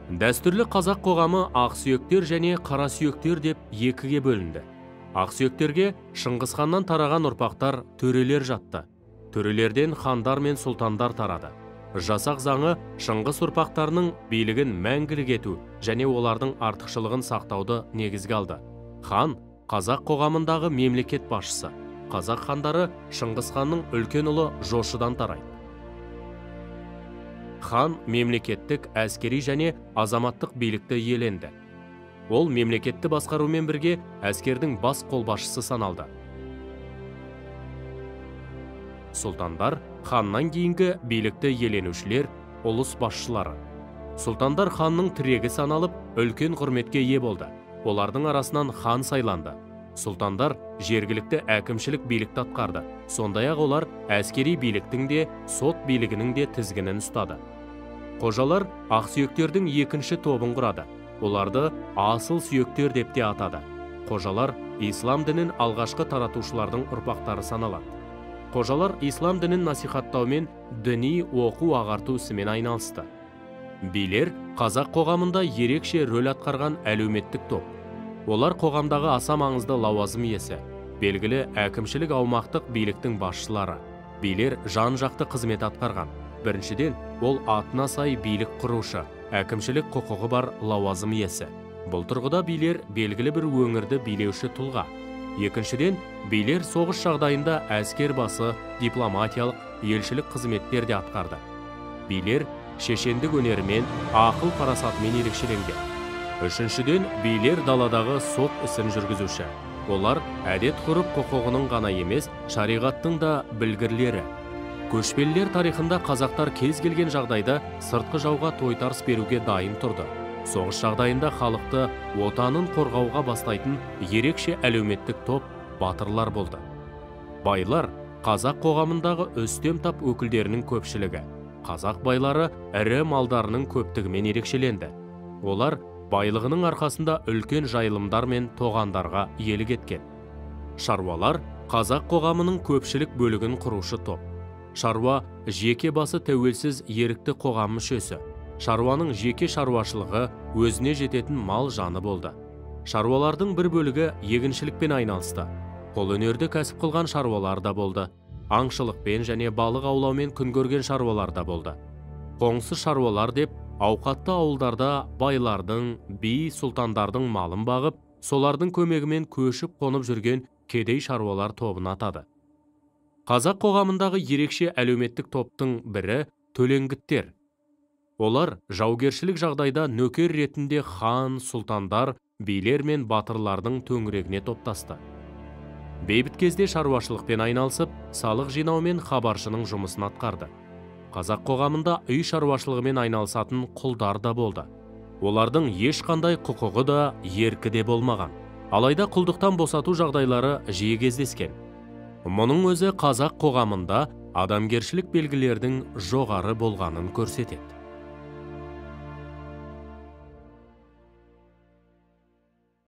Дәстүрлі қазақ қоғамы ақсүйектер және қарасүйектер деп екіге бөлінді. Ақсүйектерге Шыңғыс ханнан тараған ұрпақтар төрелер жатты. Төрелерден хандар мен сұлтандар тарады. Жасақ заңы Шыңғыс ұрпақтарының билігін мәңгілік ету және олардың артықшылығын сақтауды негізге алды. Хан қазақ қоғамындағы мемлекет басшысы. Қазақ хандары Шыңғыс ханның үлкен ұлы Жошыдан тарайды. Хан мемлекеттік, әскери және азаматтық билікті иеленді. Ол мемлекетті басқарумен бірге әскердің бас қолбасшысы саналды. Сұлтандар ханнан кейінгі билікті иеленушілер, ұлыс басшылары. Сұлтандар ханның тірегі саналып, үлкен құрметке ие болды. Олардың арасынан хан сайланды. Сұлтандар жергілікті әкімшілік билікті атқарды. Сондай-ақ олар әскери биліктің де, сот билігінің де тізгінін ұстады. Қожалар ақсүйектердің екінші тобын құрады. Оларды асыл сүйектер деп те атады. Қожалар ислам дінін алғашқы таратушылардың ұрпақтары саналады. Қожалар ислам дінін насихаттаумен діни оқу ағарту ісімен айналысты. Билер қазақ қоғамында ерекше рөл атқарған әлеуметтік топ. Олар қоғамдағы аса маңызды лауазым иесі, белгілі әкімшілік аумақтық биліктің басшылары. Билер жан-жақты қызмет атқарған. Біріншіден, ол атына сай билік құрушы, әкімшілік құқығы бар лауазым иесі. Бұл тұрғыда билер белгілі бір өңірді билеуші тұлға. Екіншіден, билер соғыс жағдайында әскер басы, дипломатиялық, елшілік қызметтерде атқарды. Билер шешендік өнерімен, ақыл парасатымен ерекшеленген. Үшіншіден, билер даладағы сот ісін жүргізуші. Олар әдет ғұрып құқығының ғана емес, шариғаттың да білгірлері. Көшпелілер тарихында қазақтар кез келген жағдайда сыртқы жауға тойтарыс беруге дайын тұрды. Соғыс жағдайында халықты отанын қорғауға бастайтын ерекше әлеуметтік топ батырлар болды. Байлар қазақ қоғамындағы үстем тап өкілдерінің көпшілігі. Қазақ байлары ірі малдарының көптігімен ерекшеленді. Олар байлығының арқасында үлкен жайылымдар мен тоғандарға иелік еткен. Шаруалар қазақ қоғамының көпшілік бөлігін құрушы топ. Шаруа жеке басы тәуелсіз ерікті қоғам мүшесі. Шаруаның жеке шаруашылығы өзіне жететін мал жаны болды. Шаруалардың бір бөлігі егіншілікпен айналысты. Қолөнерді кәсіп қылған шаруалар да болды. Аңшылықпен және балық аулаумен күн көрген шаруалар да болды. Қоңсы шаруалар деп ауқатты ауылдарда байлардың, би сұлтандардың малын бағып, солардың көмегімен көшіп қонып жүрген кедей шаруалар тобын атады. Қазақ қоғамындағы ерекше әлеуметтік топтың бірі төлеңгіттер. Олар жаугершілік жағдайда нөкер ретінде хан, сұлтандар, билер мен батырлардың төңірегіне топтасты. Бейбіт кезде шаруашылықпен айналысып, салық жинау мен хабаршының жұмысын атқарды. Қазақ қоғамында үй шаруашылығымен айналысатын құлдар да болды. Олардың ешқандай құқығы да, еркі де болмаған. Алайда құлдықтан босату жағдайлары жиі кездескен. Мұның өзі қазақ қоғамында адамгершілік белгілердің жоғары болғанын көрсетеді.